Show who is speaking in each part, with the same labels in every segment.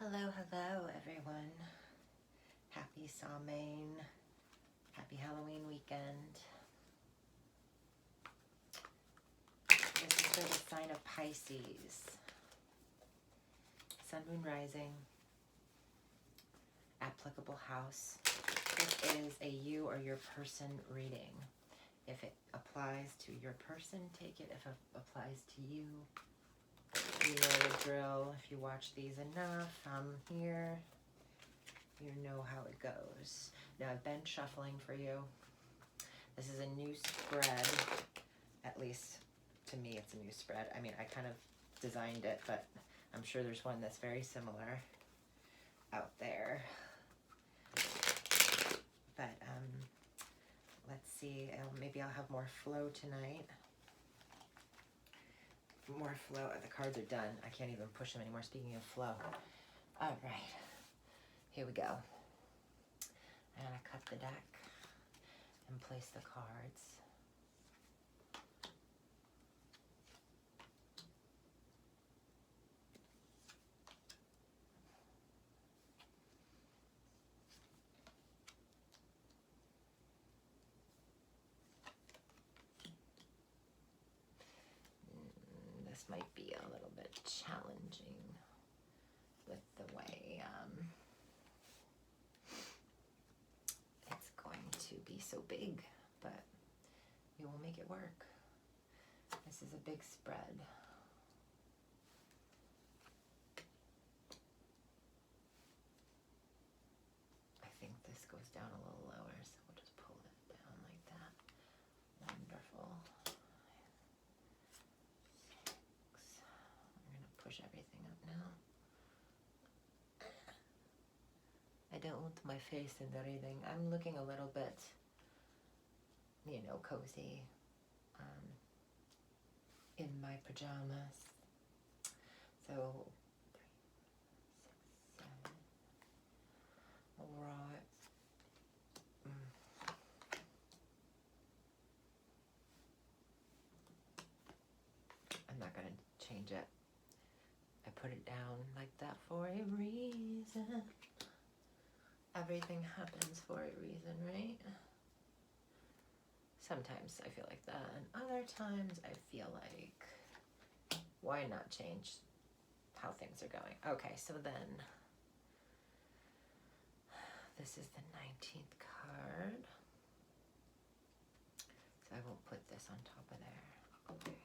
Speaker 1: Hello, hello, everyone. Happy Samhain. Happy Halloween weekend. This is for the sign of Pisces. Sun, Moon, Rising. Applicable house. This is a you or your person reading. If it applies to your person, take it. If it applies to you, you know the drill. If you watch these enough, I'm here. You know how it goes. Now, I've been shuffling for you. This is a new spread. At least to me, it's a new spread. I mean, I kind of designed it, but I'm sure there's one that's very similar out there. But let's see. Maybe I'll have more flow tonight. More flow. The cards are done. I can't even push them anymore. Speaking of flow. All right. Here we go. I'm going to cut the deck and place the cards. This might be a little bit challenging with the way it's going to be so big, but we will make it work. This is a big spread. I think this goes down a little lower, so we'll just pull it down like that. Wonderful. I'm going to push everything up now. I don't want my face in the reading. I'm looking a little bit, you know, cozy in my pajamas. So, 3, 6, 7. All right. I'm not going to change it. I put it down like that for a reason. Everything happens for a reason, right? Sometimes I feel like that, and other times I feel like, why not change how things are going? Okay, so then, this is the 19th card. So I won't put this on top of there. Okay.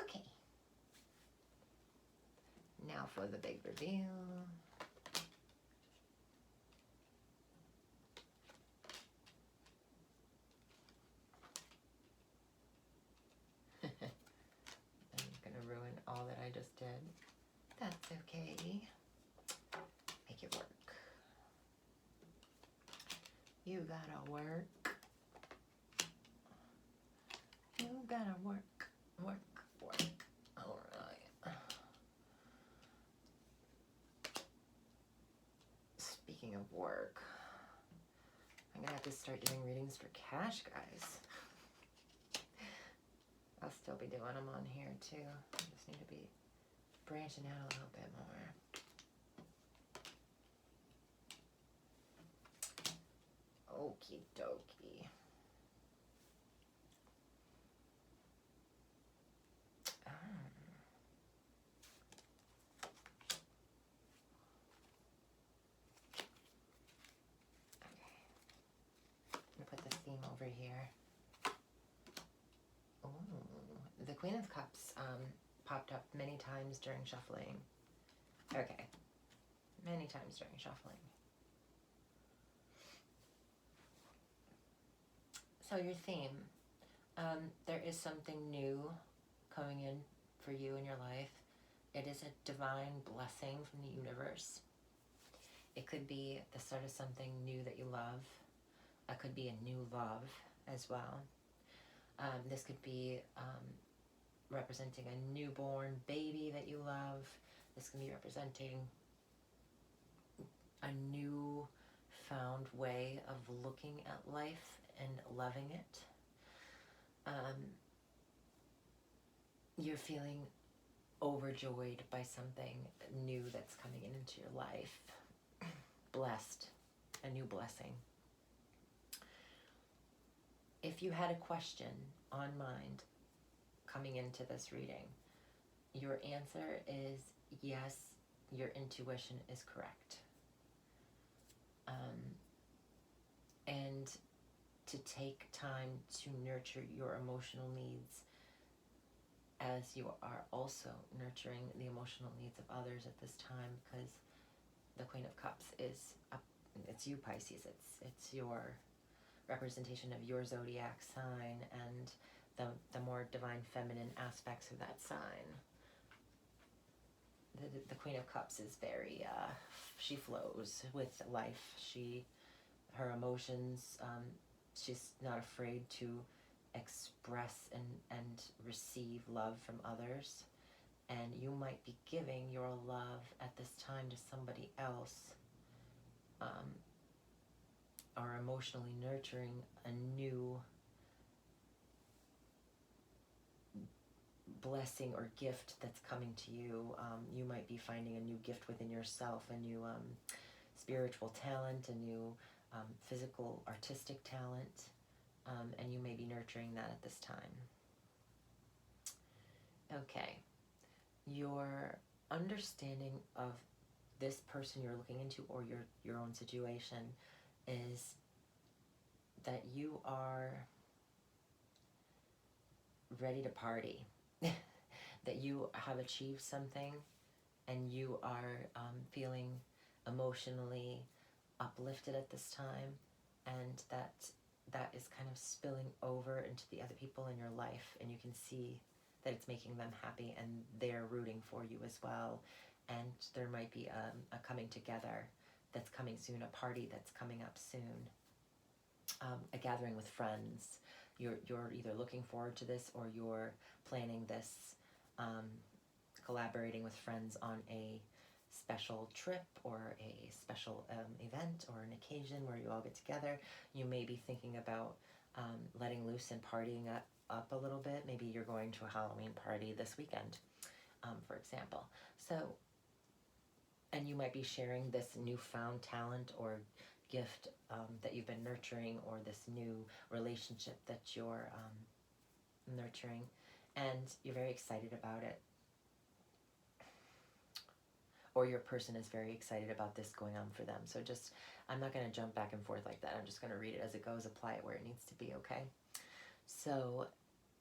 Speaker 1: Okay. Now for the big reveal. I'm gonna ruin all that I just did. That's okay. Make it work. You gotta work. You gotta work. Work, work. All right. Speaking of work, I'm gonna have to start doing readings for cash, guys. I'll still be doing them on here too. I just need to be branching out a little bit more. Okie dokie. Okay. I'm gonna put the theme over here. Oh, the Queen of Cups popped up many times during shuffling. Okay, many times during shuffling. So your theme, there is something new coming in for you in your life. It is a divine blessing from the universe. It could be the start of something new that you love. It could be a new love as well. This could be representing a newborn baby that you love. This can be representing a new found way of looking at life and loving it. you're feeling overjoyed by something new that's coming into your life. Blessed, a new blessing. If you had a question on mind coming into this reading, your answer is yes, your intuition is correct. And to take time to nurture your emotional needs as you are also nurturing the emotional needs of others at this time, because the Queen of Cups is it's you, Pisces. It's your representation of your zodiac sign and the more divine feminine aspects of that sign. The Queen of Cups is very she flows with life. Her emotions, she's not afraid to express and receive love from others. And you might be giving your love at this time to somebody else, or emotionally nurturing a new blessing or gift that's coming to you. You might be finding a new gift within yourself, a new spiritual talent, a new physical, artistic talent, and you may be nurturing that at this time. Okay, your understanding of this person you're looking into, or your own situation, is that you are ready to party, that you have achieved something and you are feeling emotionally uplifted at this time, and that is kind of spilling over into the other people in your life, and you can see that it's making them happy and they're rooting for you as well. And there might be a coming together that's coming soon, a party that's coming up soon, a gathering with friends. You're either looking forward to this or you're planning this, collaborating with friends on a special trip or a special event or an occasion where you all get together. You may be thinking about letting loose and partying up a little bit. Maybe you're going to a Halloween party this weekend, for example. So, and you might be sharing this newfound talent or gift that you've been nurturing, or this new relationship that you're nurturing, and you're very excited about it. Or your person is very excited about this going on for them. So just, I'm not going to jump back and forth like that. I'm just going to read it as it goes, apply it where it needs to be, okay? So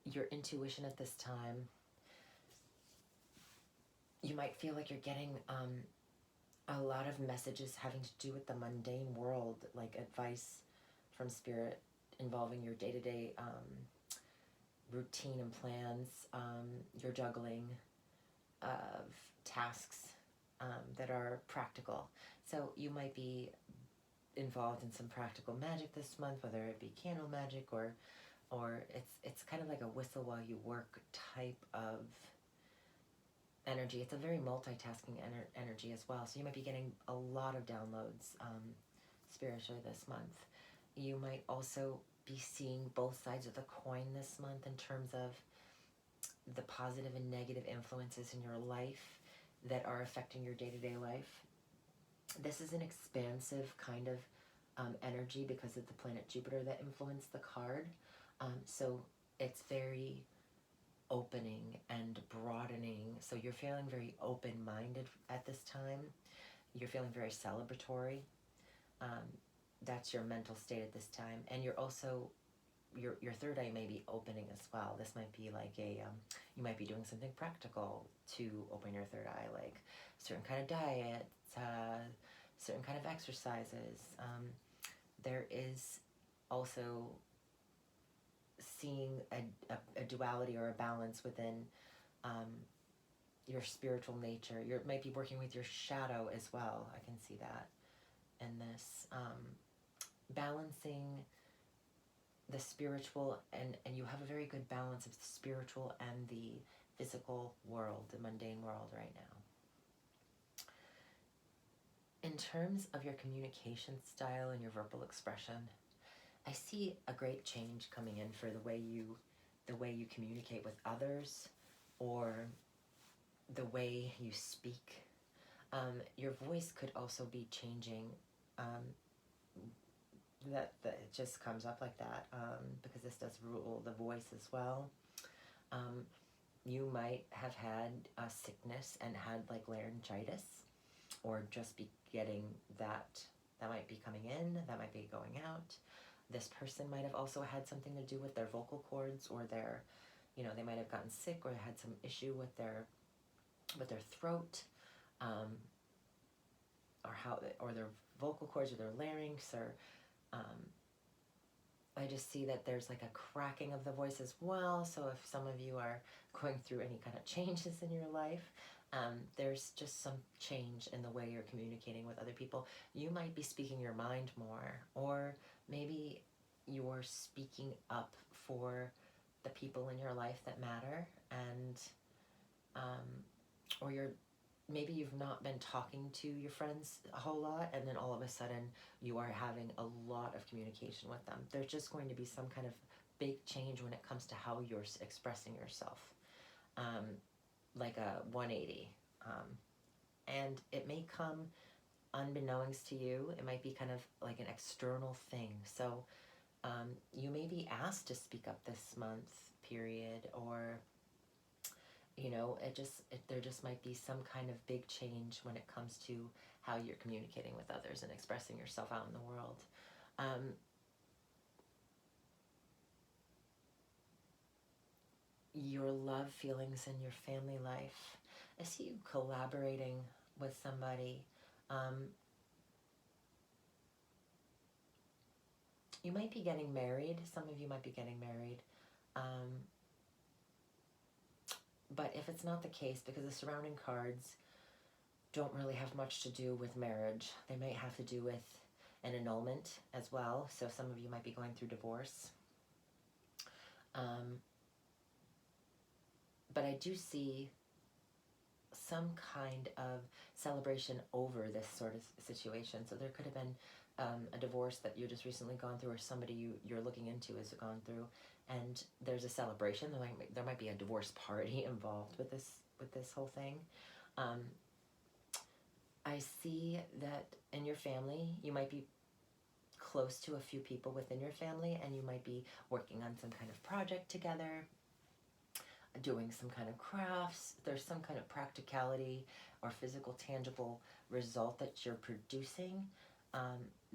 Speaker 1: your intuition at this time, you might feel like you're getting a lot of messages having to do with the mundane world, like advice from spirit involving your day-to-day routine and plans, your juggling of tasks that are practical. So you might be involved in some practical magic this month, whether it be candle magic or it's kind of like a whistle while you work type of energy. It's a very multitasking energy as well. So you might be getting a lot of downloads spiritually this month. You might also be seeing both sides of the coin this month in terms of the positive and negative influences in your life that are affecting your day-to-day life. This is an expansive kind of energy because of the planet Jupiter that influenced the card. So it's very opening and broadening. So you're feeling very open-minded at this time. You're feeling very celebratory. That's your mental state at this time. And you're also, your third eye may be opening as well. This might be like you might be doing something practical to open your third eye, like certain kind of diet, certain kind of exercises. There is also seeing a duality or a balance within your spiritual nature. You might be working with your shadow as well. I can see that in this. Balancing the spiritual, and you have a very good balance of the spiritual and the physical world, the mundane world right now. In terms of your communication style and your verbal expression, I see a great change coming in for the way you communicate with others, or the way you speak. Your voice could also be changing. That it just comes up like that, because this does rule the voice as well. You might have had a sickness and had like laryngitis, or just be getting that might be coming in, that might be going out. This person might have also had something to do with their vocal cords, or their, they might have gotten sick or had some issue with their throat, or their vocal cords, or their larynx, or I just see that there's like a cracking of the voice as well. So if some of you are going through any kind of changes in your life, there's just some change in the way you're communicating with other people. You might be speaking your mind more, or maybe you're speaking up for the people in your life that matter, and or maybe you've not been talking to your friends a whole lot, and then all of a sudden you are having a lot of communication with them. There's just going to be some kind of big change when it comes to how you're expressing yourself, like a 180. And it may come unbeknownst to you. It might be kind of like an external thing. So you may be asked to speak up this month period, or there just might be some kind of big change when it comes to how you're communicating with others and expressing yourself out in the world. Your love feelings in your family life. I see you collaborating with somebody. You might be getting married. Some of you might be getting married. But if it's not the case, because the surrounding cards don't really have much to do with marriage, they might have to do with an annulment as well. So some of you might be going through divorce. But I do see some kind of celebration over this sort of situation. So there could have been a divorce that you just recently gone through, or somebody you're looking into has gone through, and there's a celebration. There might be a divorce party involved with this whole thing. I see that in your family, you might be close to a few people within your family, and you might be working on some kind of project together, doing some kind of crafts. There's some kind of practicality or physical, tangible result that you're producing,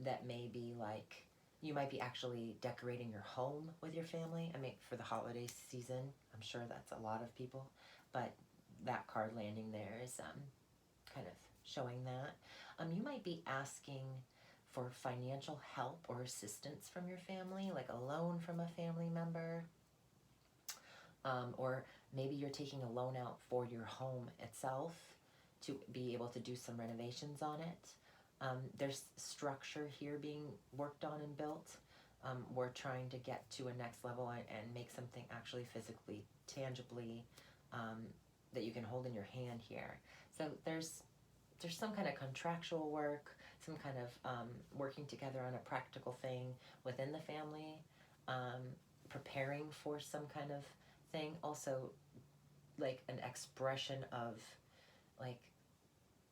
Speaker 1: that may be like, you might be actually decorating your home with your family. I mean, for the holiday season, I'm sure that's a lot of people, but that card landing there is kind of showing that. You might be asking for financial help or assistance from your family, like a loan from a family member, or maybe you're taking a loan out for your home itself to be able to do some renovations on it. There's structure here being worked on and built. We're trying to get to a next level and make something actually physically, tangibly, that you can hold in your hand here. So there's some kind of contractual work, some kind of working together on a practical thing within the family, preparing for some kind of thing. Also, like an expression of like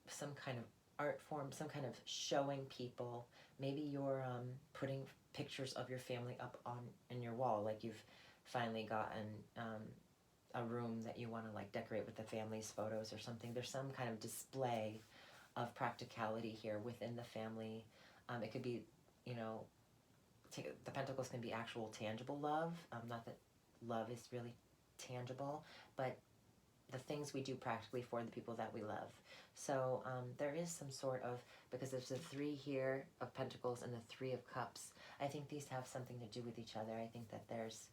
Speaker 1: some kind of art form, some kind of showing people. Maybe you're putting pictures of your family up in your wall, like you've finally gotten a room that you want to like decorate with the family's photos or something. There's some kind of display of practicality here within the family. It could be, the pentacles can be actual tangible love. Not that love is really tangible, but the things we do practically for the people that we love. So there is some sort of, because there's the 3 here of pentacles and the 3 of cups, I think these have something to do with each other. I think that there's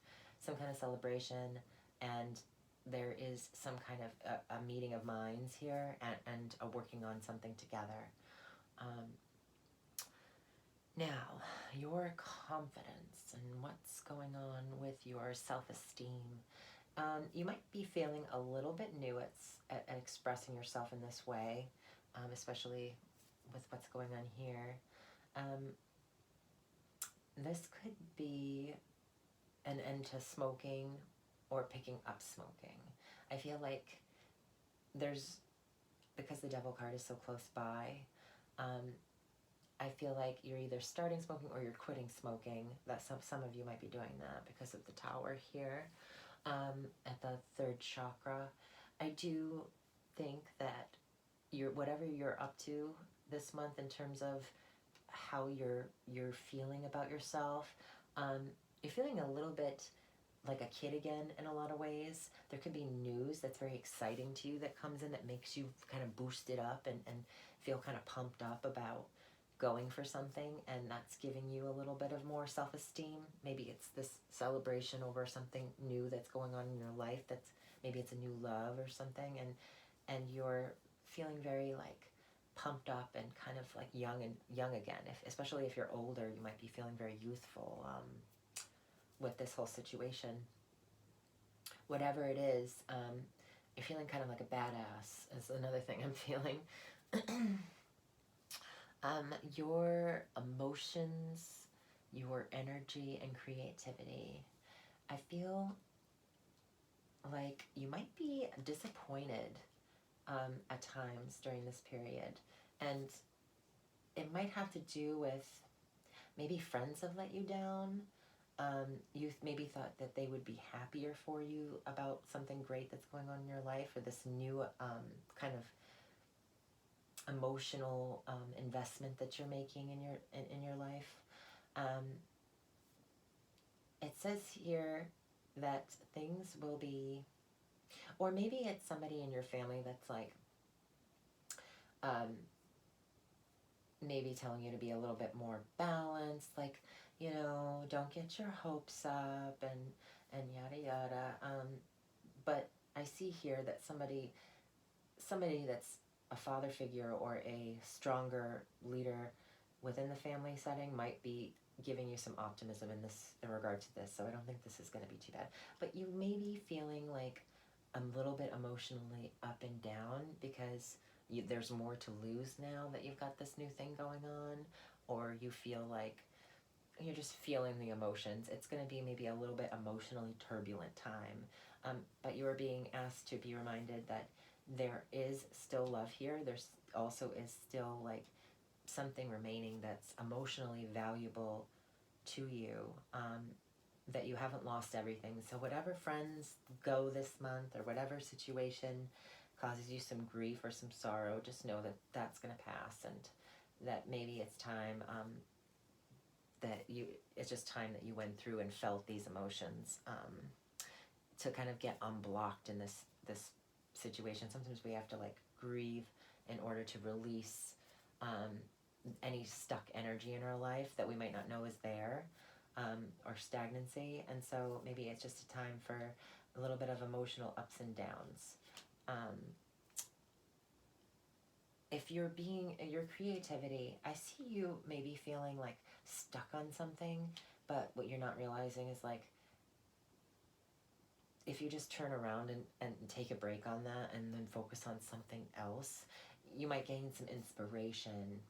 Speaker 1: some kind of celebration, and there is some kind of a meeting of minds here, and a working on something together. Now, your confidence and what's going on with your self-esteem. You might be feeling a little bit new at expressing yourself in this way, especially with what's going on here. This could be an end to smoking or picking up smoking. I feel like there's, because the Devil card is so close by, I feel like you're either starting smoking or you're quitting smoking. That some of you might be doing that because of the Tower here at the third chakra. I do think that whatever you're up to this month in terms of how you're feeling about yourself, you're feeling a little bit like a kid again in a lot of ways. There could be news that's very exciting to you that comes in that makes you kind of boosted up and feel kind of pumped up about going for something, and that's giving you a little bit of more self-esteem. Maybe it's this celebration over something new that's going on in your life, that's maybe it's a new love or something, and you're feeling very like pumped up and kind of like young again. Especially if you're older, you might be feeling very youthful with this whole situation. Whatever it is, you're feeling kind of like a badass is another thing I'm feeling. Your emotions, your energy and creativity. I feel like you might be disappointed at times during this period, and it might have to do with maybe friends have let you down. You maybe thought that they would be happier for you about something great that's going on in your life, or this new kind of emotional investment that you're making in your life. It says here that things will be, or maybe it's somebody in your family that's like maybe telling you to be a little bit more balanced, like, you know, don't get your hopes up and yada yada. But I see here that somebody that's a father figure or a stronger leader within the family setting might be giving you some optimism in regard to this. So I don't think this is going to be too bad. But you may be feeling like a little bit emotionally up and down because there's more to lose now that you've got this new thing going on, or you feel like you're just feeling the emotions. It's going to be maybe a little bit emotionally turbulent time, but you are being asked to be reminded that there is still love here. There's also is still like something remaining that's emotionally valuable to you, that you haven't lost everything. So whatever friends go this month or whatever situation causes you some grief or some sorrow, just know that that's going to pass, and that maybe it's time it's just time that you went through and felt these emotions to kind of get unblocked in this situation. Sometimes we have to like grieve in order to release any stuck energy in our life that we might not know is there, or stagnancy. And so maybe it's just a time for a little bit of emotional ups and downs. If you're being your creativity, I see you maybe feeling like stuck on something, but what you're not realizing is like, if you just turn around and take a break on that and then focus on something else, you might gain some inspiration,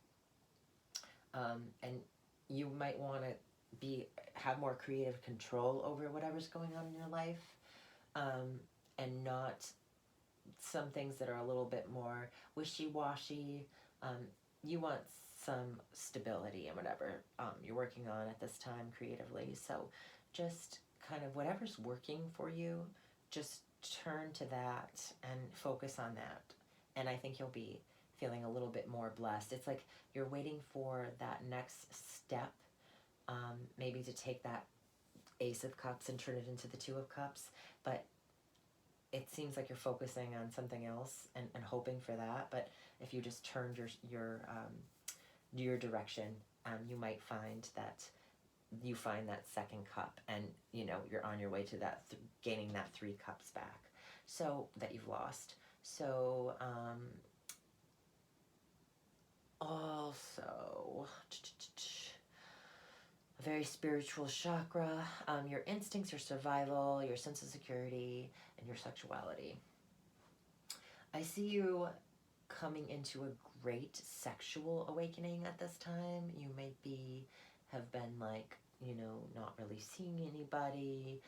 Speaker 1: and you might want to have more creative control over whatever's going on in your life, and not some things that are a little bit more wishy-washy. You want some stability in whatever you're working on at this time creatively. So just kind of whatever's working for you, just turn to that and focus on that. And I think you'll be feeling a little bit more blessed. It's like you're waiting for that next step, maybe to take that Ace of Cups and turn it into the Two of Cups, but it seems like you're focusing on something else and hoping for that. But if you just turned your direction, you might find that you find that second cup, and you know you're on your way to that gaining that 3 cups back, so that you've lost. So also a very spiritual chakra, your instincts, your survival, your sense of security, and your sexuality. I see you coming into a great sexual awakening at this time. You may have been like, you know, not really seeing anybody.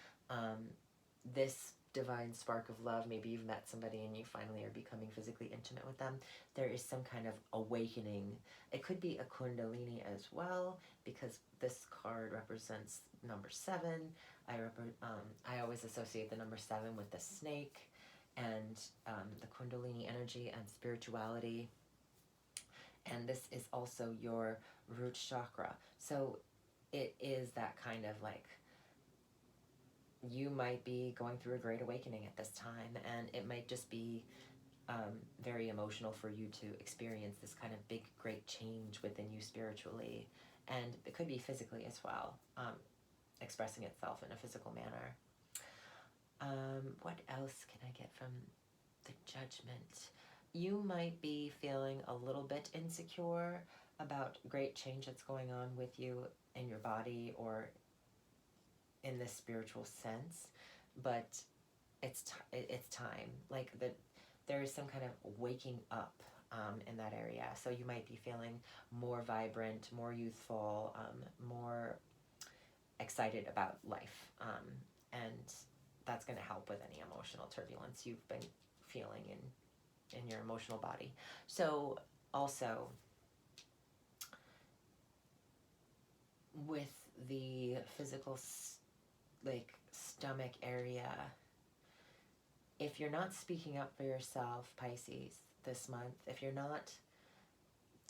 Speaker 1: This divine spark of love. Maybe you've met somebody and you finally are becoming physically intimate with them. There is some kind of awakening. It could be a kundalini as well, because this card represents number 7. I always associate the number 7 with the snake and the kundalini energy and spirituality. And this is also your root chakra. So it is that kind of like, you might be going through a great awakening at this time, and it might just be very emotional for you to experience this kind of big, great change within you spiritually. And it could be physically as well, expressing itself in a physical manner. What else can I get from the Judgment? You might be feeling a little bit insecure about great change that's going on with you in your body or in this spiritual sense, but it's time. Like there is some kind of waking up in that area. So you might be feeling more vibrant, more youthful, more excited about life, and that's going to help with any emotional turbulence you've been feeling in your emotional body. So also with the physical stomach area, if you're not speaking up for yourself, Pisces, this month, if you're not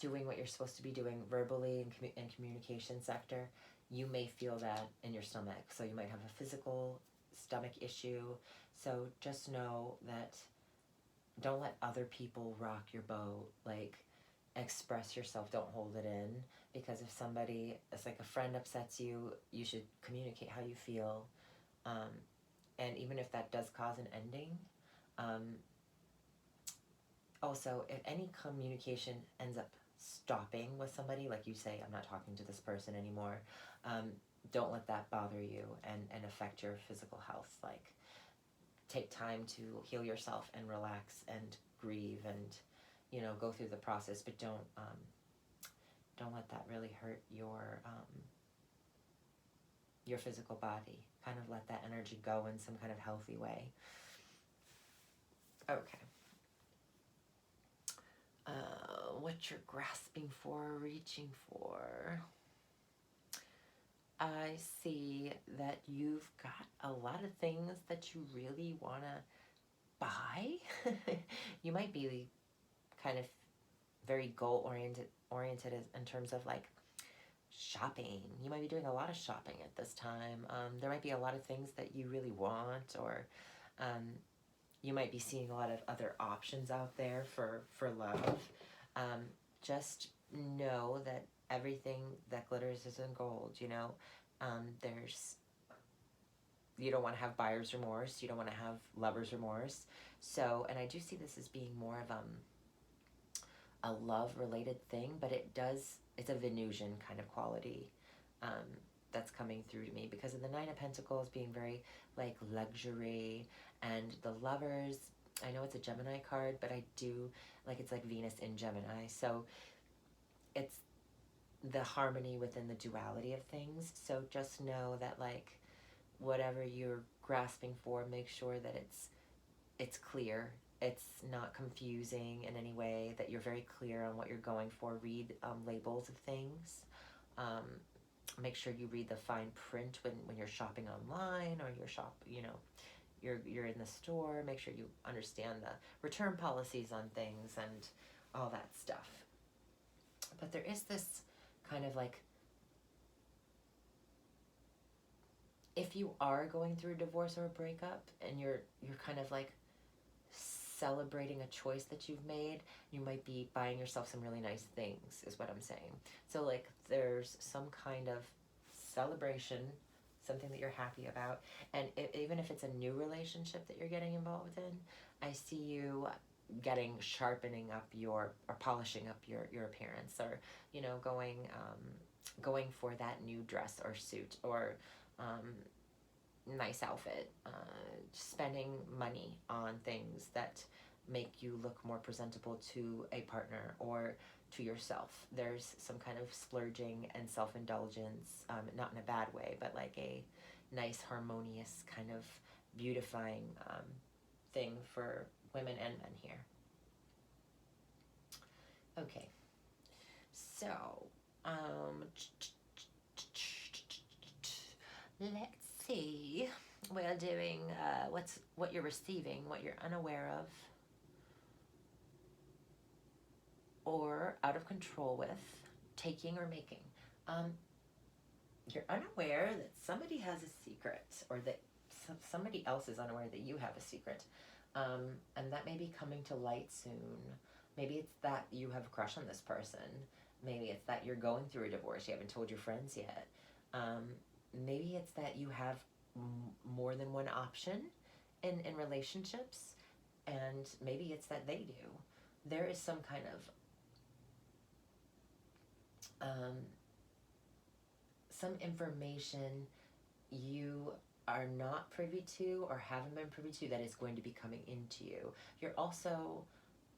Speaker 1: doing what you're supposed to be doing verbally in communication sector, you may feel that in your stomach. So you might have a physical stomach issue. So just know that don't let other people rock your boat. Like, express yourself, don't hold it in, because if somebody, it's like a friend upsets you, you should communicate how you feel, and even if that does cause an ending. Also, if any communication ends up stopping with somebody, like you say, I'm not talking to this person anymore, don't let that bother you and affect your physical health. Like, take time to heal yourself and relax and grieve and, you know, go through the process, but don't let that really hurt your physical body. Kind of let that energy go in some kind of healthy way. Okay. What you're grasping for, reaching for. I see that you've got a lot of things that you really want to buy. You might be kind of very goal-oriented in terms of like shopping. You might be doing a lot of shopping at this time. There might be a lot of things that you really want, or you might be seeing a lot of other options out there for love. Just know that everything that glitters isn't gold, you know. You don't want to have buyer's remorse. You don't want to have lover's remorse. So, and I do see this as being more of a love-related thing, but it's a Venusian kind of quality that's coming through to me, because of the Nine of Pentacles being very like luxury, and the Lovers, I know it's a Gemini card, but I do like, it's like Venus in Gemini, so it's the harmony within the duality of things. So just know that like whatever you're grasping for, make sure that it's clear, it's not confusing in any way, that you're very clear on what you're going for. Read labels of things. Make sure you read the fine print when you're shopping online, or you're in the store. Make sure you understand the return policies on things and all that stuff. But there is this kind of like, if you are going through a divorce or a breakup and you're kind of like celebrating a choice that you've made, you might be buying yourself some really nice things, is what I'm saying. So like there's some kind of celebration, something that you're happy about, and even if it's a new relationship that you're getting involved in, I see you sharpening up or polishing up your appearance, or you know, going for that new dress or suit or nice outfit, spending money on things that make you look more presentable to a partner or to yourself. There's some kind of splurging and self-indulgence, not in a bad way, but like a nice harmonious kind of beautifying thing for women and men here. Okay, so let's see. We're doing what you're receiving, what you're unaware of, or out of control with, taking or making. You're unaware that somebody has a secret, or that somebody else is unaware that you have a secret, and that may be coming to light soon. Maybe it's that you have a crush on this person. Maybe it's that you're going through a divorce. You haven't told your friends yet. Maybe it's that you have more than one option in relationships, and maybe it's that they do. There is some kind of some information you are not privy to or haven't been privy to that is going to be coming into you. You're also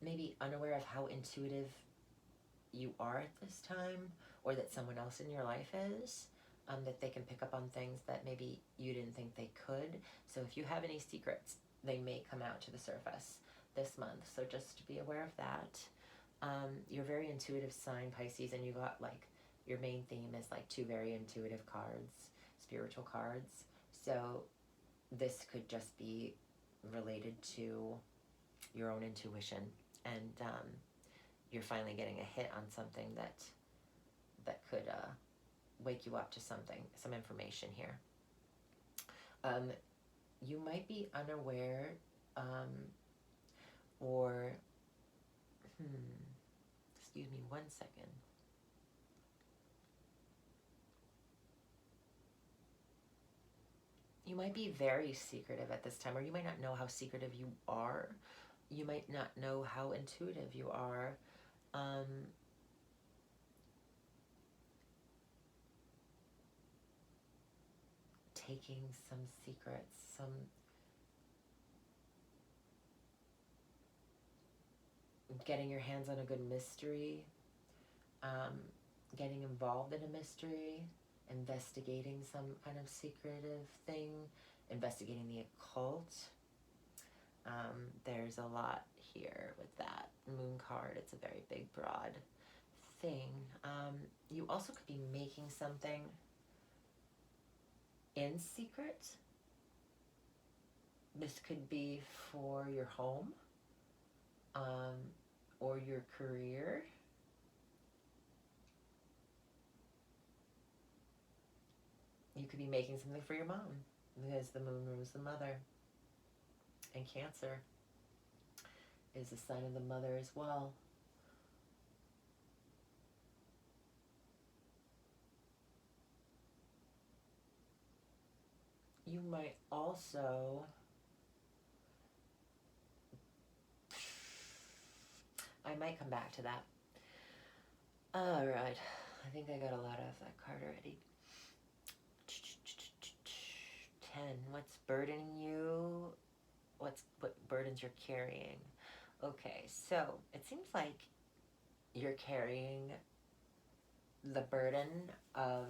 Speaker 1: maybe unaware of how intuitive you are at this time, or that someone else in your life is, that they can pick up on things that maybe you didn't think they could. So if you have any secrets, they may come out to the surface this month. So just be aware of that. You're a very intuitive sign, Pisces, and you got like, your main theme is like 2 very intuitive cards, spiritual cards. So this could just be related to your own intuition, and you're finally getting a hit on something that could wake you up to something, some information here. You might be unaware, or excuse me 1 second. You might be very secretive at this time, or you might not know how secretive you are. You might not know how intuitive you are. Taking some secrets, getting your hands on a good mystery, getting involved in a mystery, investigating some kind of secretive thing, investigating the occult. There's a lot here with that moon card. It's a very big, broad thing. You also could be making something in secret. This could be for your home, or your career. You could be making something for your mom, because the moon rules the mother. And Cancer is a sign of the mother as well. You might also I might come back to that. All right, I think I got a lot of that card already. 10. What's burdening you? What burdens you're carrying? Okay, so it seems like you're carrying the burden of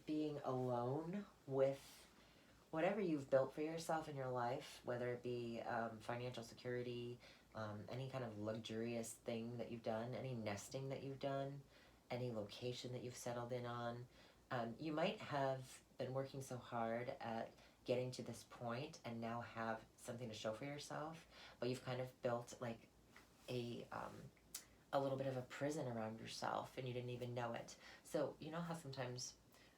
Speaker 1: being alone with whatever you've built for yourself in your life, whether it be financial security, any kind of luxurious thing that you've done, any nesting that you've done, any location that you've settled in on. You might have been working so hard at getting to this point and now have something to show for yourself, but you've kind of built like a little bit of a prison around yourself, and you didn't even know it. So you know how sometimes,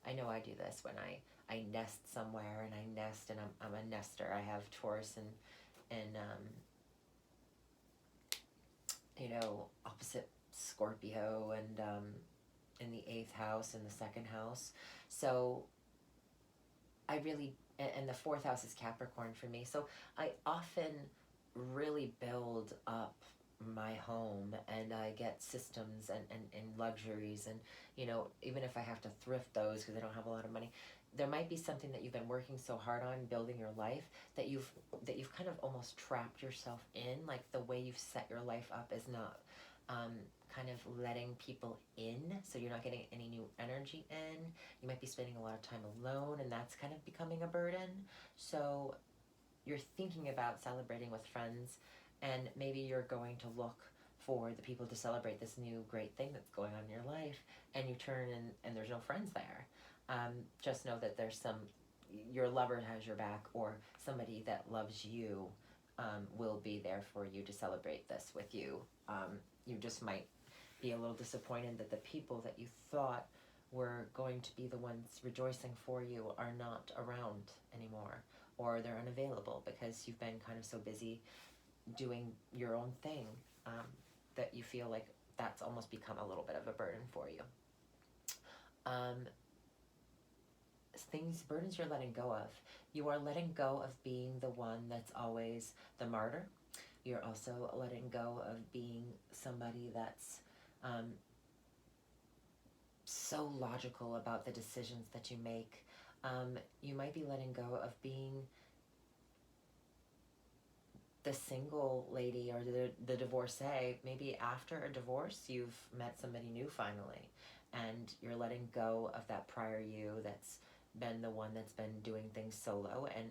Speaker 1: I know I do this when I nest somewhere, and I nest, and I'm a nester. I have Taurus and you know, opposite Scorpio, and in the 8th house and the 2nd house. So I really, and the 4th house is Capricorn for me. So I often really build up my home, and I get systems and luxuries, and you know, even if I have to thrift those because I don't have a lot of money, there might be something that you've been working so hard on building your life that you've kind of almost trapped yourself in. Like the way you've set your life up is not kind of letting people in, so you're not getting any new energy in. You might be spending a lot of time alone, and that's kind of becoming a burden. So you're thinking about celebrating with friends, and maybe you're going to look for the people to celebrate this new great thing that's going on in your life, and you turn and there's no friends there. Just know that there's your lover has your back, or somebody that loves you will be there for you to celebrate this with you. You just might be a little disappointed that the people that you thought were going to be the ones rejoicing for you are not around anymore, or they're unavailable because you've been kind of so busy doing your own thing, that you feel like that's almost become a little bit of a burden for you. Burdens you're letting go of. You are letting go of being the one that's always the martyr. You're also letting go of being somebody that's so logical about the decisions that you make. You might be letting go of being the single lady or the divorcee. Maybe after a divorce, you've met somebody new finally, and you're letting go of that prior you that's been the one that's been doing things solo, and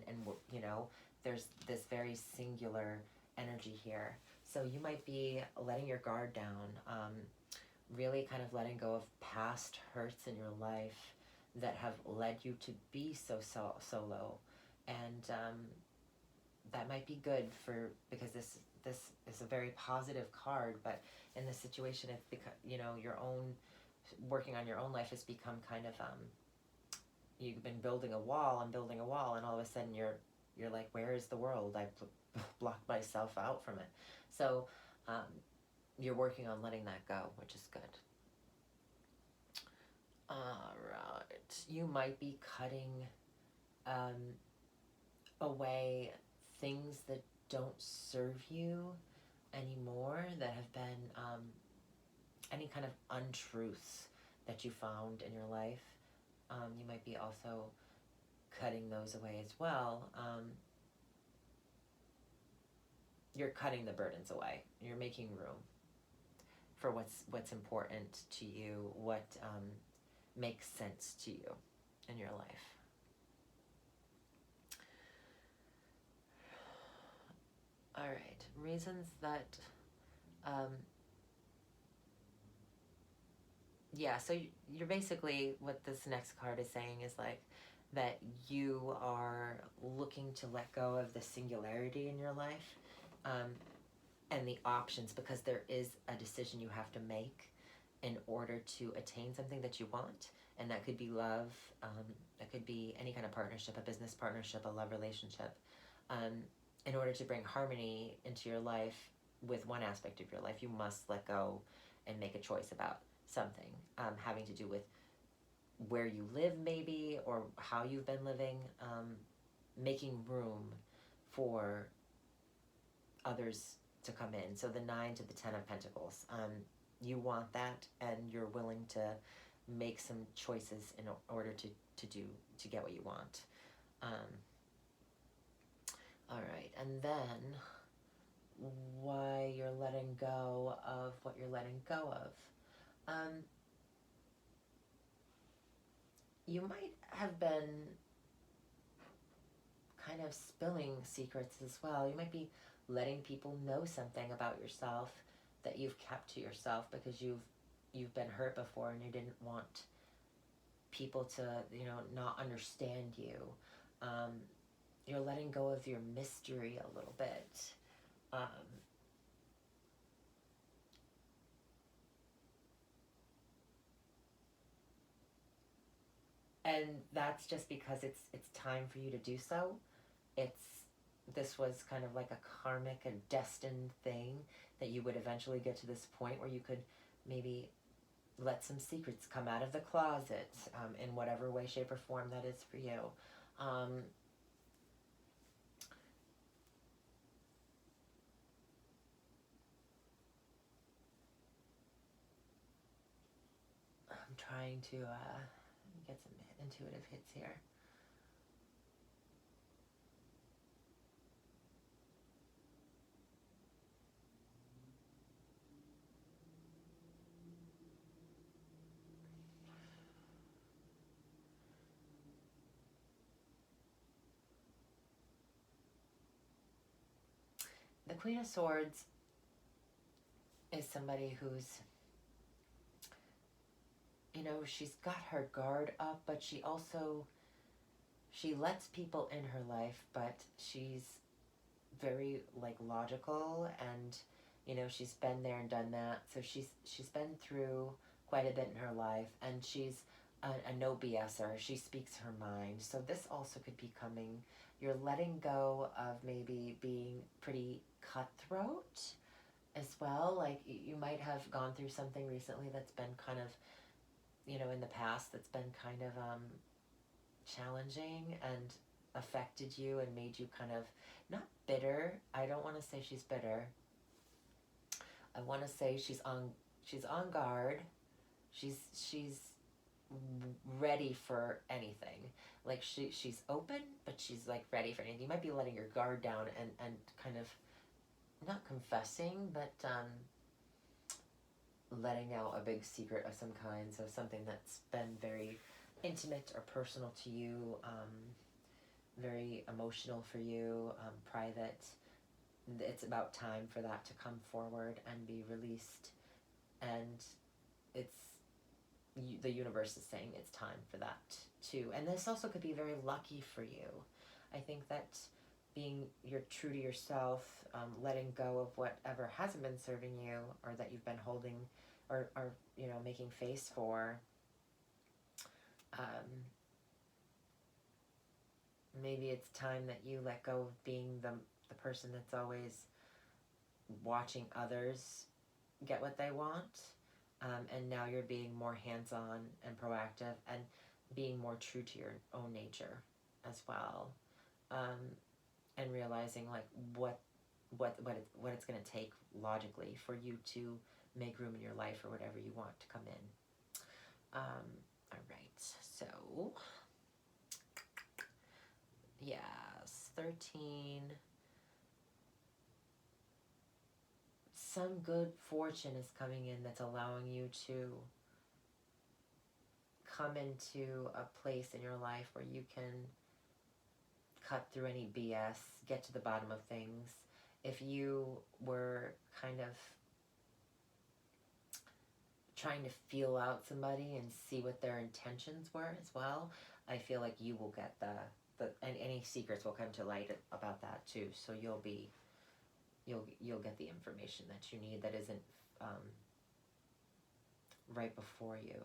Speaker 1: you know, there's this very singular energy here. So you might be letting your guard down, really kind of letting go of past hurts in your life that have led you to be so solo, and that might be good because this is a very positive card, but in this situation, it's because, you know, your own working on your own life has become kind of you've been building a wall, and all of a sudden you're like, where is the world? I blocked myself out from it. So you're working on letting that go, which is good. All right, you might be cutting away things that don't serve you anymore, that have been any kind of untruths that you found in your life. You might be also cutting those away as well. You're cutting the burdens away. You're making room for what's important to you, what makes sense to you in your life. All right, reasons that, yeah, so you're basically, what this next card is saying is like that you are looking to let go of the singularity in your life, and the options, because there is a decision you have to make in order to attain something that you want. And that could be love, that could be any kind of partnership, a business partnership, a love relationship. In order to bring harmony into your life with one aspect of your life, you must let go and make a choice about something having to do with where you live, maybe, or how you've been living, making room for others to come in. So the 9 to the 10 of Pentacles, you want that, and you're willing to make some choices in order to get what you want. All right, and then why you're letting go of what you're letting go of. You might have been kind of spilling secrets as well. You might be letting people know something about yourself that you've kept to yourself because you've been hurt before, and you didn't want people to, you know, not understand you. You're letting go of your mystery a little bit. And that's just because it's time for you to do so. This was kind of like a karmic, a destined thing, that you would eventually get to this point where you could maybe let some secrets come out of the closet, in whatever way, shape, or form that is for you. I'm trying to get some intuitive hits here. The Queen of Swords is somebody who's, you know, she's got her guard up, but she lets people in her life, but she's very like logical, and you know, she's been there and done that. So she's been through quite a bit in her life, and she's a no BSer. She speaks her mind. So this also could be coming. You're letting go of maybe being pretty cutthroat as well. Like you might have gone through something recently that's been kind of, you know, in the past that's been kind of challenging and affected you and made you kind of not bitter. I don't want to say she's bitter. I want to say she's on guard. She's ready for anything. Like she's open, but she's like ready for anything. You might be letting your guard down and kind of not confessing, but letting out a big secret of some kind. So something that's been very intimate or personal to you, very emotional for you, private. It's about time for that to come forward and be released. And the universe is saying it's time for that too. And this also could be very lucky for you. I think that you're true to yourself, letting go of whatever hasn't been serving you, or that you've been holding or you know, making face for. Maybe it's time that you let go of being the person that's always watching others get what they want, and now you're being more hands-on and proactive and being more true to your own nature as well, and realizing like what it's going to take logically for you to make room in your life for whatever you want to come in. All right, so yes, 13. Some good fortune is coming in that's allowing you to come into a place in your life where you can cut through any BS, get to the bottom of things. If you were kind of trying to feel out somebody and see what their intentions were as well, I feel like you will get and any secrets will come to light about that too. So you'll get the information that you need that isn't right before you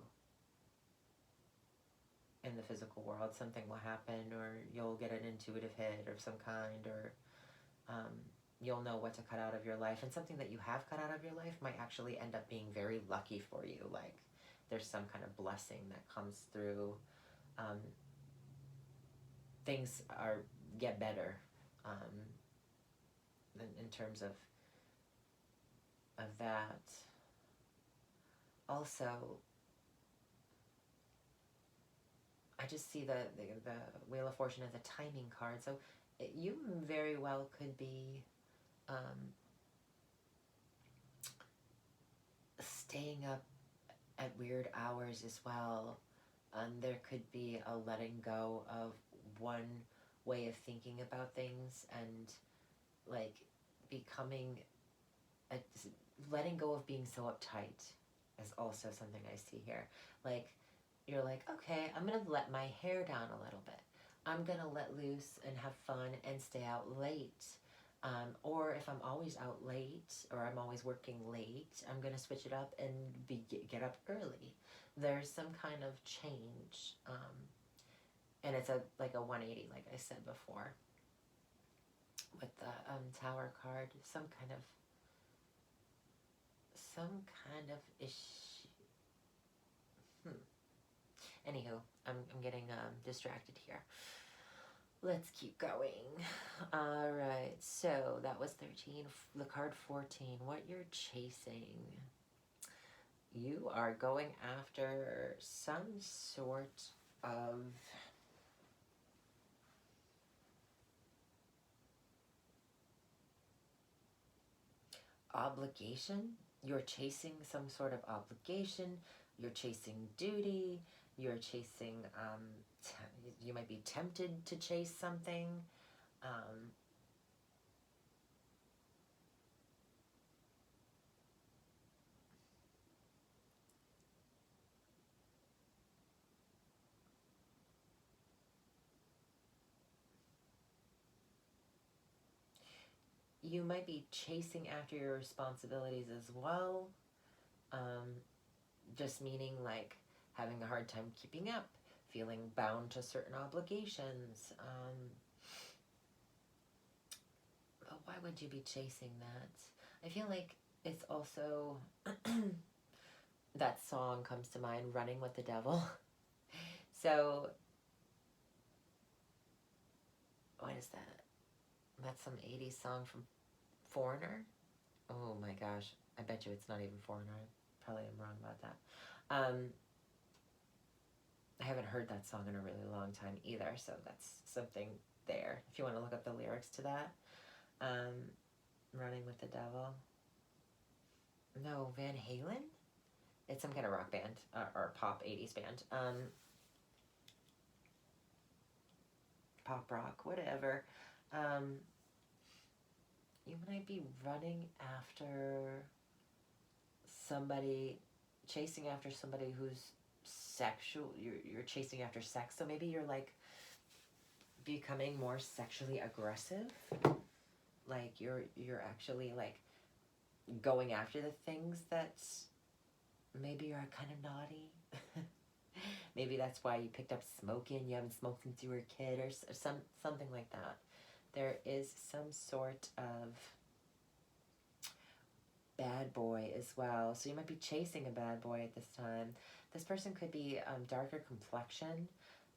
Speaker 1: in the physical world. Something will happen, or you'll get an intuitive hit of some kind, or you'll know what to cut out of your life. And something that you have cut out of your life might actually end up being very lucky for you. Like there's some kind of blessing that comes through. Things get better in terms of that. Also, I just see the Wheel of Fortune as a timing card. So you very well could be staying up at weird hours as well. There could be a letting go of one way of thinking about things, and like letting go of being so uptight is also something I see here. Like you're like, okay, I'm gonna let my hair down a little bit. I'm gonna let loose and have fun and stay out late. Or if I'm always out late, or I'm always working late, I'm gonna switch it up and get up early. There's some kind of change, and it's like a 180, like I said before, with the Tower card. Some kind of issue. Anywho, I'm getting distracted here. Let's keep going. All right, so that was 13. The card 14, what you're chasing. You are going after some sort of obligation. You're chasing some sort of obligation. You're chasing duty. You're chasing, you might be tempted to chase something. you might be chasing after your responsibilities as well. Just meaning like having a hard time keeping up, feeling bound to certain obligations. But why would you be chasing that? I feel like it's also that song comes to mind, Running with the Devil. So what is that? That's some 80s song from Foreigner. Oh my gosh, I bet you it's not even Foreigner. I probably am wrong about that. I haven't heard that song in a really long time either, so that's something there. If you want to look up the lyrics to that. Running with the Devil. No, Van Halen? It's some kind of rock band, or pop 80s band. Pop rock, whatever. You might be running after somebody, chasing after somebody who's sexual. You're chasing after sex, so maybe you're like becoming more sexually aggressive. Like you're actually like going after the things that maybe are kind of naughty. Maybe that's why you picked up smoking. You haven't smoked since you were a kid, or something like that. There is some sort of bad boy as well. So you might be chasing a bad boy at this time. This person could be darker complexion.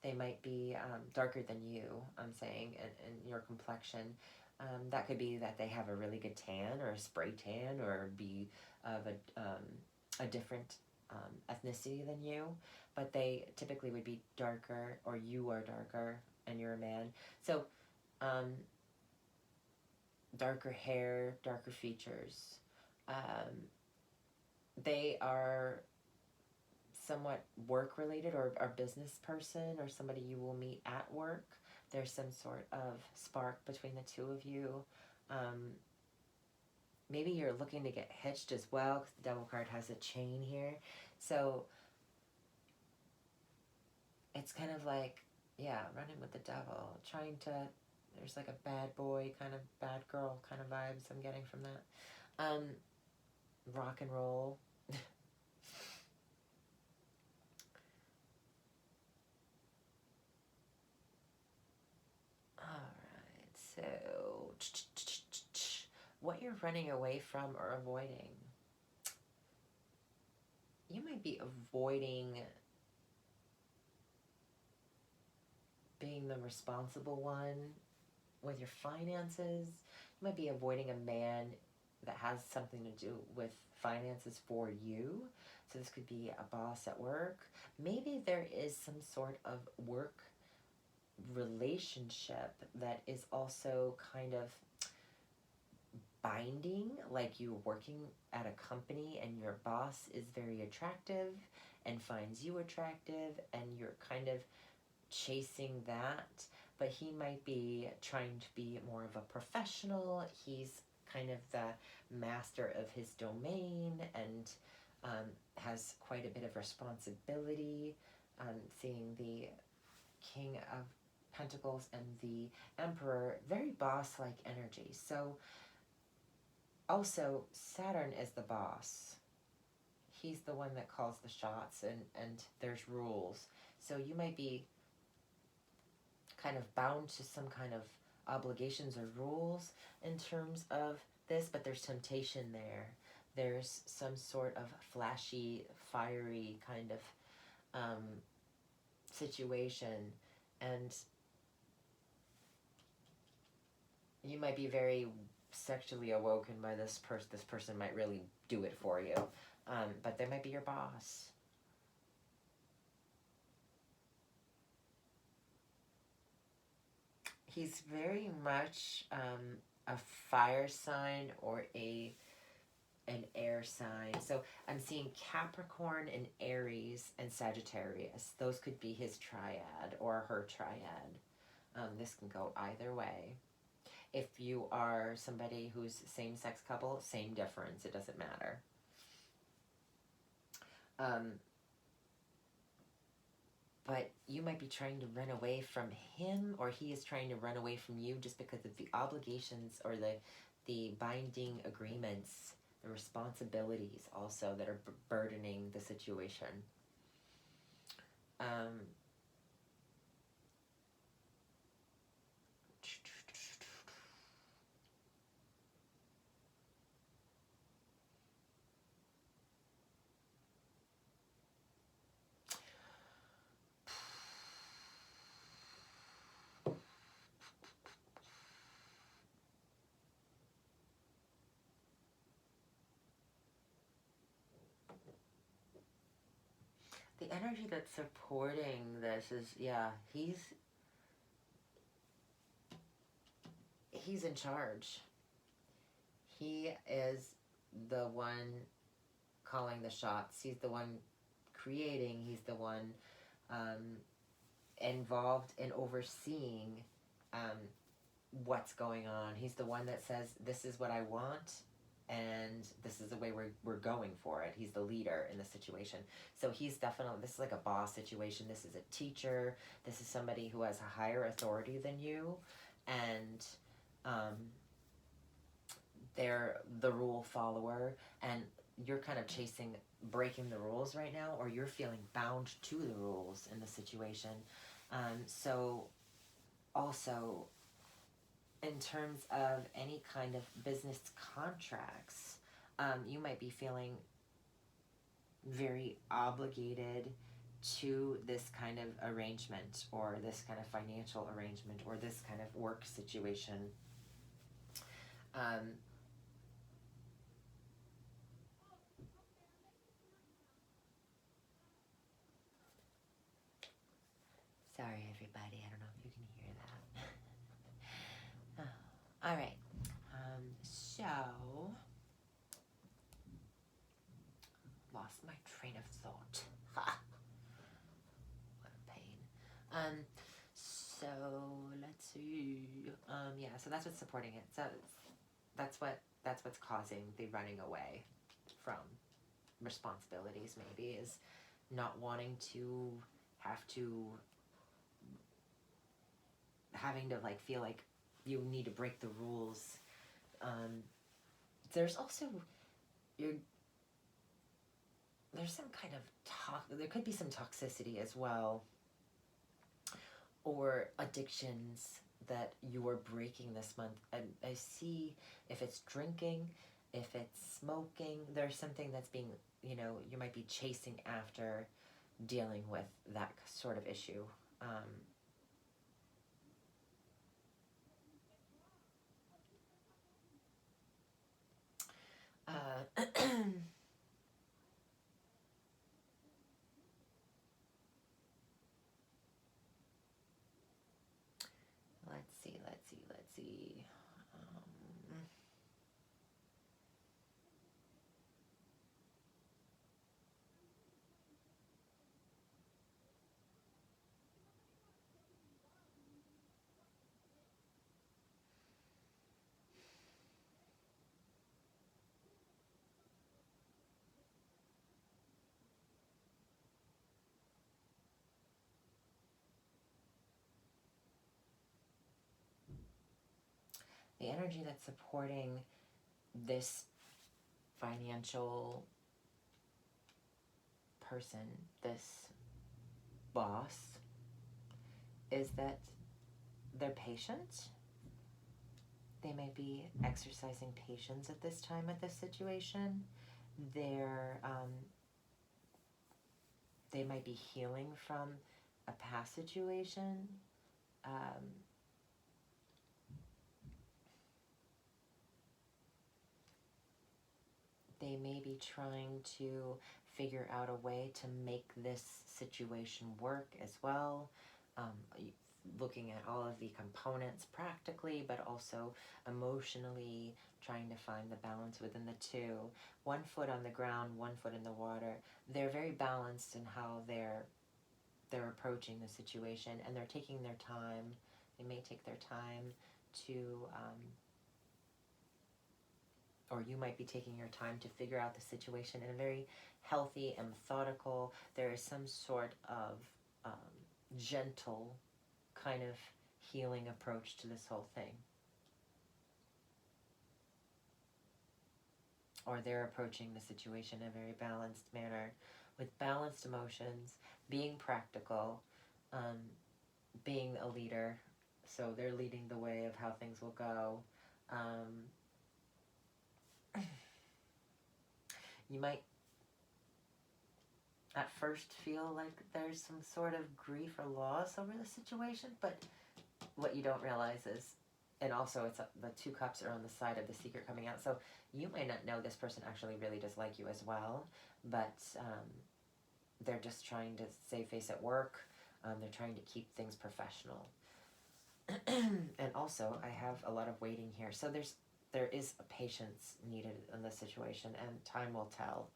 Speaker 1: They might be darker than you, I'm saying, in your complexion. That could be that they have a really good tan or a spray tan, or be of a different ethnicity than you. But they typically would be darker, or you are darker and you're a man. So darker hair, darker features. They are somewhat work related, or a business person, or somebody you will meet at work. There's some sort of spark between the two of you. Maybe you're looking to get hitched as well, because the Devil card has a chain here. So it's kind of like, yeah, running with the devil, trying to, there's like a bad boy, kind of bad girl kind of vibes I'm getting from that. Rock and roll. Alright, so what you're running away from or avoiding. You might be avoiding being the responsible one with your finances. You might be avoiding a man that has something to do with finances for you. So this could be a boss at work. Maybe there is some sort of work relationship that is also kind of binding, like you're working at a company and your boss is very attractive and finds you attractive, and you're kind of chasing that, but he might be trying to be more of a professional. He's kind of the master of his domain, and has quite a bit of responsibility. Seeing the King of Pentacles and the Emperor, very boss-like energy. So also Saturn is the boss. He's the one that calls the shots, and there's rules. So you might be kind of bound to some kind of obligations or rules in terms of this, but there's temptation there. There's some sort of flashy, fiery kind of situation, and you might be very sexually awoken by this person. This person might really do it for you, but they might be your boss. He's very much a fire sign or an air sign. So I'm seeing Capricorn and Aries and Sagittarius. Those could be his triad or her triad. This can go either way. If you are somebody who's same-sex couple, same difference. It doesn't matter. But you might be trying to run away from him, or he is trying to run away from you, just because of the obligations or the binding agreements, the responsibilities also that are burdening the situation. The energy that's supporting this is, yeah, he's in charge. He is the one calling the shots. He's the one creating. He's the one involved in overseeing what's going on. He's the one that says, this is what I want, and this is the way we're going for it. He's the leader in the situation. So he's definitely, this is like a boss situation. This is a teacher. This is somebody who has a higher authority than you, and they're the rule follower, and you're kind of chasing breaking the rules right now, or you're feeling bound to the rules in the situation. So also, in terms of any kind of business contracts, you might be feeling very obligated to this kind of arrangement, or this kind of financial arrangement, or this kind of work situation. Sorry, everybody. I don't know if you can hear that. Oh, all right. So, lost my train of thought. Ha! What a pain. So let's see. Yeah. So that's what's supporting it. So that's what's causing the running away from responsibilities. Maybe is not wanting to have to having to like feel like you need to break the rules. There's also there's some kind of there could be some toxicity as well, or addictions that you are breaking this month. I see if it's drinking, if it's smoking, there's something that's being, you might be chasing after dealing with that sort of issue. Let's see. The energy that's supporting this financial person, this boss, is that they're patient. They may be exercising patience at this time at this situation. They might be healing from a past situation. They may be trying to figure out a way to make this situation work as well. Looking at all of the components practically, but also emotionally, trying to find the balance within the two. 1 foot on the ground, 1 foot in the water. They're very balanced in how they're approaching the situation, and they're taking their time. They may take their time to, or you might be taking your time to figure out the situation in a very healthy and methodical. There is some sort of gentle kind of healing approach to this whole thing. or they're approaching the situation in a very balanced manner with balanced emotions, being practical, being a leader. So they're leading the way of how things will go. You might at first feel like there's some sort of grief or loss over the situation, but what you don't realize is, and also it's the 2 cups are on the side of the secret coming out, so you might not know this person actually really does like you as well, but they're just trying to save face at work. They're trying to keep things professional. And also I have a lot of waiting here, so there is a patience needed in this situation, and time will tell.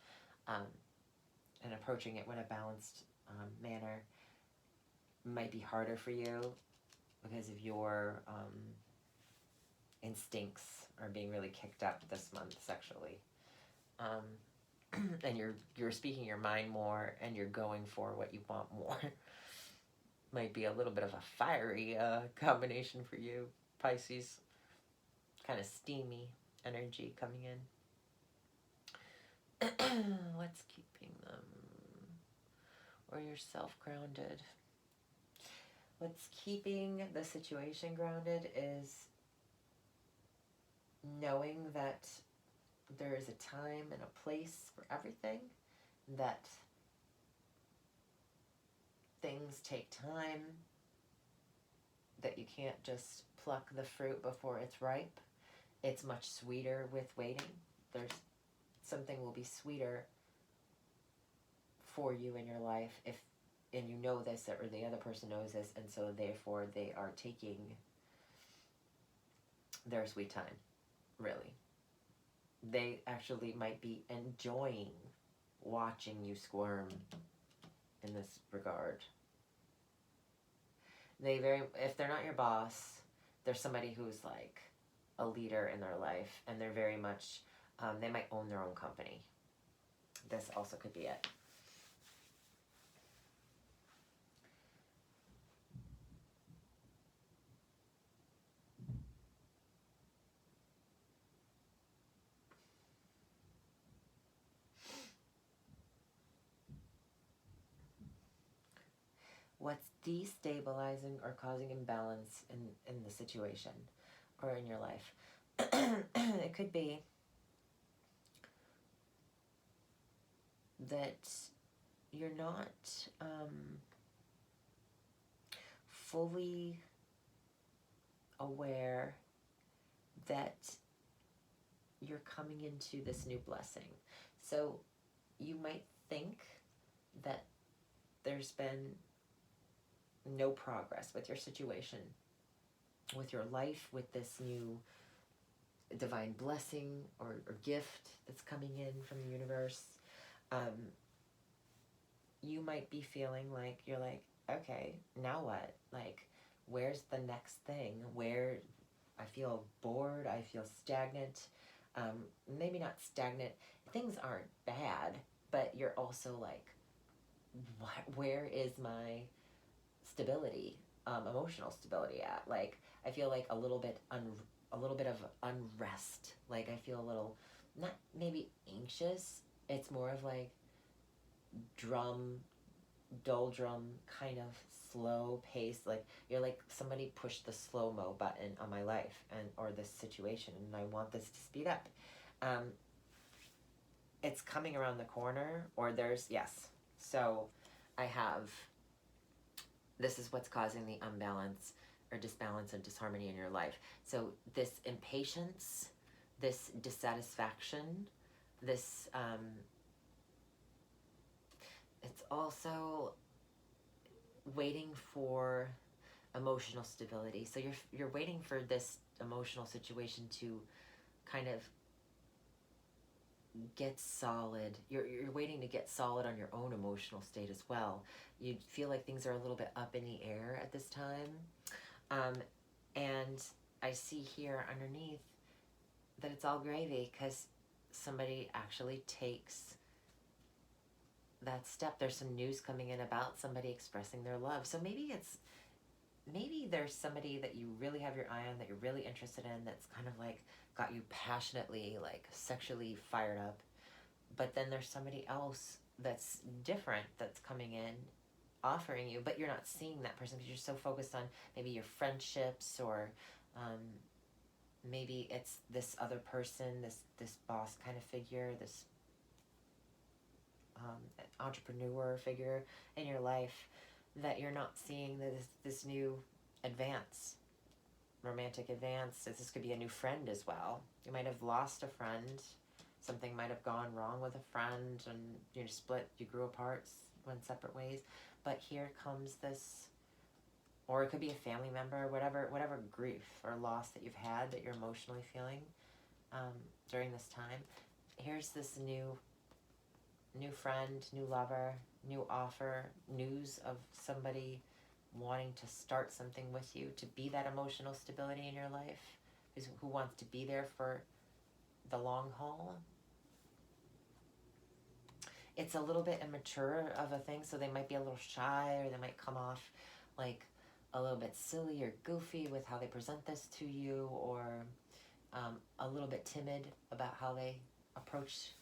Speaker 1: And approaching it in a balanced manner might be harder for you because of your instincts are being really kicked up this month sexually. And you're speaking your mind more, and you're going for what you want more. Might be a little bit of a fiery combination for you, Pisces. Kind of steamy energy coming in. What's keeping them? Or yourself grounded. What's keeping the situation grounded is knowing that there is a time and a place for everything, that things take time, that you can't just pluck the fruit before it's ripe. It's much sweeter with waiting. There's something will be sweeter for you in your life if, and you know this, or the other person knows this, and so therefore they are taking their sweet time, really. They actually might be enjoying watching you squirm in this regard. If they're not your boss, there's somebody who's like a leader in their life, and they're very much, they might own their own company. This also could be it. What's destabilizing or causing imbalance in the situation or in your life? It could be that you're not fully aware that you're coming into this new blessing. So you might think that there's been no progress with your situation, with your life, with this new divine blessing or gift that's coming in from the universe. You might be feeling like you're like, okay, now what? Like, where's the next thing? Where I feel bored, I feel stagnant. Maybe not stagnant. Things aren't bad, but you're also like, where is my stability, emotional stability at? Like, I feel like a little bit of unrest. Like, I feel a little, not maybe anxious. It's more of like dull drum, kind of slow pace. Like, you're like, somebody pushed the slow-mo button on my life or this situation, and I want this to speed up. It's coming around the corner, or yes. So I have, this is what's causing the unbalance or disbalance and disharmony in your life. So this impatience, this dissatisfaction, this, it's also waiting for emotional stability. So you're waiting for this emotional situation to kind of get solid. You're waiting to get solid on your own emotional state as well. You feel like things are a little bit up in the air at this time. And I see here underneath that it's all gravy because somebody actually takes that step. There's some news coming in about somebody expressing their love. So maybe it's maybe there's somebody that you really have your eye on, that you're really interested in, that's kind of like got you passionately, like sexually fired up. But then there's somebody else that's different that's coming in offering you, but you're not seeing that person because you're so focused on maybe your friendships, or maybe it's this other person, this boss kind of figure, this entrepreneur figure in your life, that you're not seeing this new advance, romantic advance. This could be a new friend as well. You might have lost a friend. Something might have gone wrong with a friend, and you split, you grew apart, went separate ways. But here comes this, or it could be a family member, whatever grief or loss that you've had that you're emotionally feeling during this time. Here's this new friend, new lover, new offer, news of somebody wanting to start something with you, to be that emotional stability in your life, who wants to be there for the long haul. It's a little bit immature of a thing, so they might be a little shy, or they might come off like a little bit silly or goofy with how they present this to you, or a little bit timid about how they approach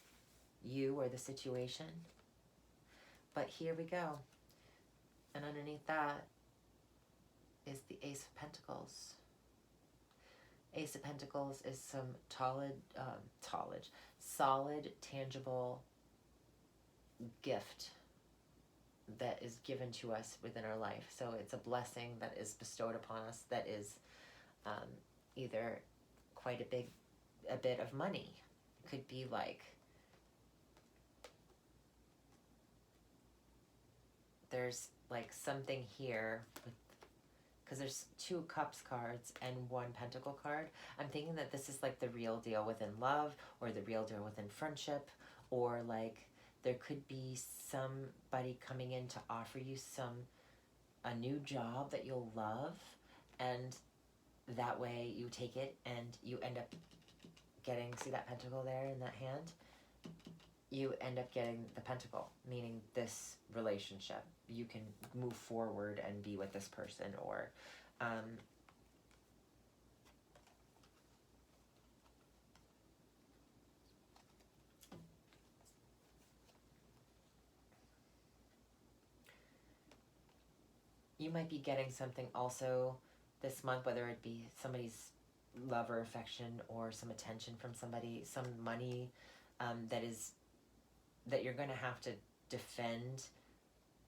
Speaker 1: you or the situation. But here we go. And underneath that is the Ace of Pentacles. Ace of Pentacles is some solid, tangible gift that is given to us within our life. So it's a blessing that is bestowed upon us, that is either quite a bit of money. It could be like, there's like something here with, because there's 2 Cups cards and 1 Pentacle card. I'm thinking that this is like the real deal within love, or the real deal within friendship, or like there could be somebody coming in to offer you a new job that you'll love, and that way you take it and you end up getting, see that pentacle there in that hand? You end up getting the pentacle, meaning this relationship. You can move forward and be with this person, or you might be getting something also this month, whether it be somebody's love or affection, or some attention from somebody, some money that you're going to have to defend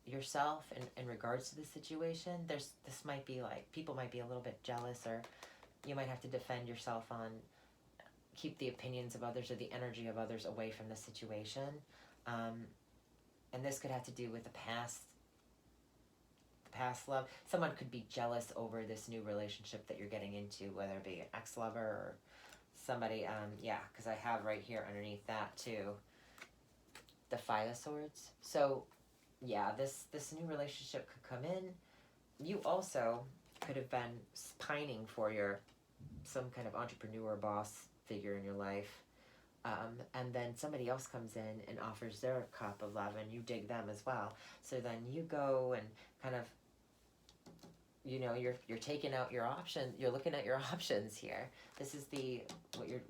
Speaker 1: yourself in regards to the situation. This might be like, people might be a little bit jealous, or you might have to defend yourself on, keep the opinions of others or the energy of others away from the situation. And this could have to do with the past love. Someone could be jealous over this new relationship that you're getting into, whether it be an ex-lover or somebody, because I have right here underneath that too, the 5 of Swords. So yeah, this new relationship could come in. You also could have been pining for some kind of entrepreneur boss figure in your life. And then somebody else comes in and offers their cup of love, and you dig them as well. So then you go and kind of, you're taking out your option. You're looking at your options here. This is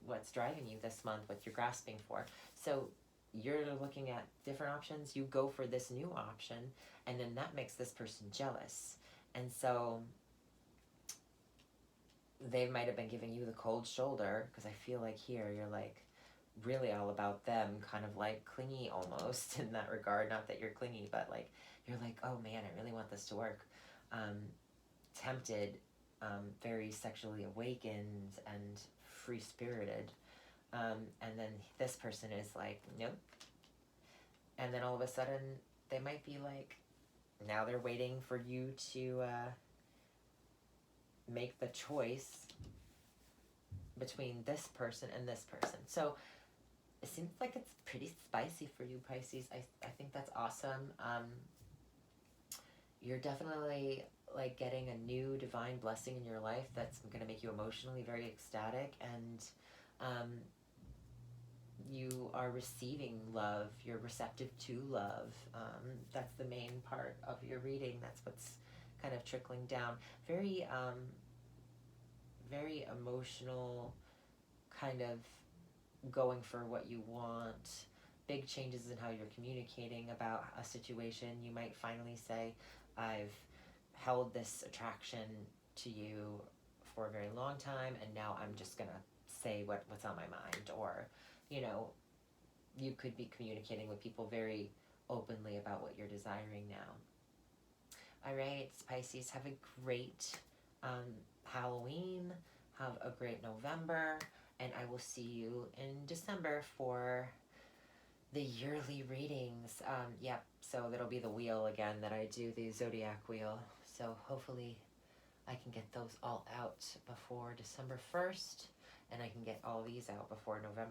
Speaker 1: what's driving you this month, what you're grasping for. So you're looking at different options. You go for this new option, and then that makes this person jealous. And so they might have been giving you the cold shoulder, because I feel like here you're like really all about them, kind of like clingy almost in that regard. Not that you're clingy, but like you're like, oh man, I really want this to work. Tempted, very sexually awakened and free-spirited. And then this person is like, nope. And then all of a sudden they might be like, now they're waiting for you to make the choice between this person and this person. So it seems like it's pretty spicy for you, Pisces. I think that's awesome. You're definitely like getting a new divine blessing in your life that's going to make you emotionally very ecstatic, and you are receiving love. You're receptive to love. That's the main part of your reading. That's what's kind of trickling down. Very, very emotional, kind of going for what you want. Big changes in how you're communicating about a situation. You might finally say, I've held this attraction to you for a very long time, and now I'm just gonna say what's on my mind. Or, you know, you could be communicating with people very openly about what you're desiring now. All right, Pisces, have a great Halloween. Have a great November, and I will see you in December for the yearly readings. Yep, so that'll be the wheel again that I do, the zodiac wheel. So hopefully I can get those all out before December 1st, and I can get all these out before November